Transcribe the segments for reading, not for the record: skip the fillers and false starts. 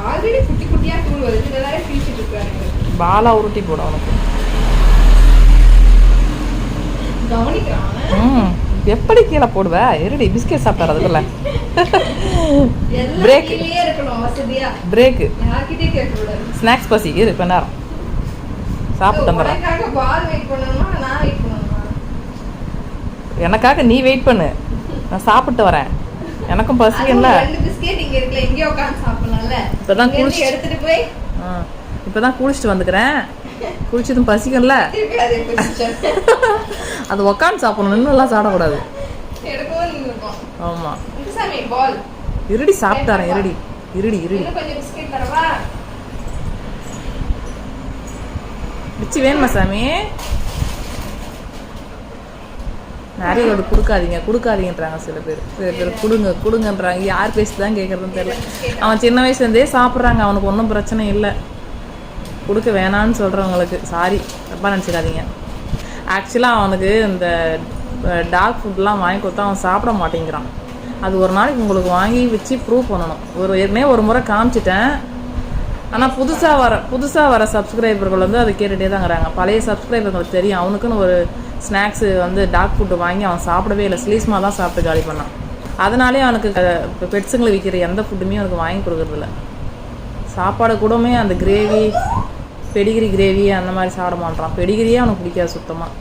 Already குட்டி குட்டியா தூள் வருது, இதெல்லாம் பீச்சிட்டு இருக்காரு. பாலா உருட்டி போட உனக்கு கவனிக்கிறான். எப்படி கீழே போடுவ? இருடி, பிஸ்கெட் சாப்பிட்டாரு அதுக்குள்ள. பிரேக் இருக்கணும் வசதியா. பிரேக் யார்கிட்டே கேட்க கூடாது. ஸ்நாக்ஸ் பசி இரு கொஞ்ச நேரம் சாப்பிட்டு வந்துடுறேன். பால் வெயிட் பண்ணணுமா நான் வெயிட் பண்ணணுமா? எனக்காக நீ வெயிட் பண்ணு, நான் சாப்பிட்டு வரேன். எனக்கும் பசி இல்ல. ரெண்டு பிஸ்கெட் இங்க இருக்குல, இங்கே உட்கார்ந்து சாப்பிடலாம்ல. இப்பதான் குளிச்சு எடுத்துட்டு போய் இப்பதான் குளிச்சுட்டு வந்துக்கிறேன். குளிச்சதும் பசிக்கும்ல, அது உக்காந்து சாப்பிடணும், நின்று எல்லாம் சாப்பிடக்கூடாது. ஆமா இருடி சாப்பிட்டாரன். இருடி இருடி இருடி பிச்சு வேணுமா சாமி? மேரிகோல்டு கொடுக்காதீங்கன்றாங்க சில பேர் கொடுங்கன்றாங்க. யார் பேசிதான் கேட்கறதுன்னு தெரியல. அவன் சின்ன வயசுலேருந்தே சாப்பிட்றாங்க, அவனுக்கு ஒன்றும் பிரச்சனை இல்லை. கொடுக்க வேணான்னு சொல்கிறவங்களுக்கு சாரி, தப்பாக நினச்சிக்காதீங்க. ஆக்சுவலாக அவனுக்கு இந்த டாக் ஃபுட்லாம் வாங்கி கொடுத்தா அவன் சாப்பிட மாட்டேங்கிறான். அது ஒரு நாளைக்கு உங்களுக்கு வாங்கி வச்சு ப்ரூவ் பண்ணணும். ஏற்கனவே ஒரு முறை காமிச்சிட்டேன். ஆனால் புதுசாக வர சப்ஸ்கிரைபர்கள் வந்து அதை கேட்டுகிட்டே தாங்கிறாங்க. பழைய சப்ஸ்கிரைபர்களுக்கு தெரியும் அவனுக்குன்னு ஒரு ஸ்நாக்ஸு வந்து டாக் ஃபுட்டு வாங்கி அவன் சாப்பிடவே இல்லை, ஸ்லீஸ்மா தான் சாப்பிட்டு காலி பண்ணான். அதனாலே அவனுக்கு பெட்ஸுங்களை விற்கிற எந்த ஃபுட்டுமே அவனுக்கு வாங்கி கொடுக்குறதில்ல. சாப்பாடு கூடமே அந்த கிரேவி, பெடிகிரி கிரேவி அந்த மாதிரி சாப்பிட மாட்டான். பெடிகிரியே அவனுக்கு பிடிக்காது சுத்தமாக.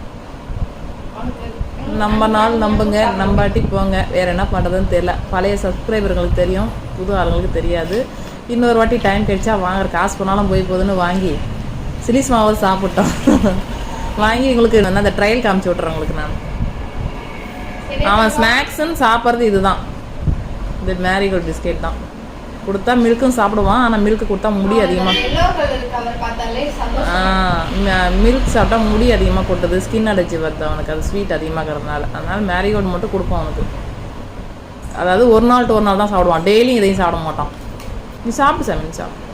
நம்ம நாள் நம்புங்க, நம்பாட்டி போங்க, வேறு என்ன பண்ணுறதுன்னு தெரியல. பழைய சப்ஸ்கிரைபர்களுக்கு தெரியும், புது ஆளுங்களுக்கு தெரியாது. இன்னொரு வாட்டி டைம் கிடைச்சா வாங்குற காசு பண்ணாலும் போகுதுன்னு வாங்கி சிலிஸ் மாவு சாப்பிட்டோம். வாங்கி உங்களுக்கு அந்த ட்ரையல் காமிச்சு விட்றேன் உங்களுக்கு. நான் அவன் ஸ்நாக்ஸுன்னு சாப்பிட்றது இதுதான், இந்த மேரிகோல்டு பிஸ்கெட் தான். கொடுத்தா மில்க்கும் சாப்பிடுவான், ஆனால் மில்க்கு கொடுத்தா முடி அதிகமாக மில்க் சாப்பிட்டா முடி அதிகமாக கொட்டுது, ஸ்கின் அலர்ஜி வருது அவனுக்கு, அது ஸ்வீட் அதிகமாகிறதுனால. அதனால் மேரிகோல்டு மட்டும் கொடுப்போம் அவனுக்கு. அதாவது ஒரு நாள் டு ஒரு நாள் தான் சாப்பிடுவான், டெய்லியும் இதையும் சாப்பிட மாட்டான். நீ சாப்பிடு சாமி, நீ சாப்பிடு.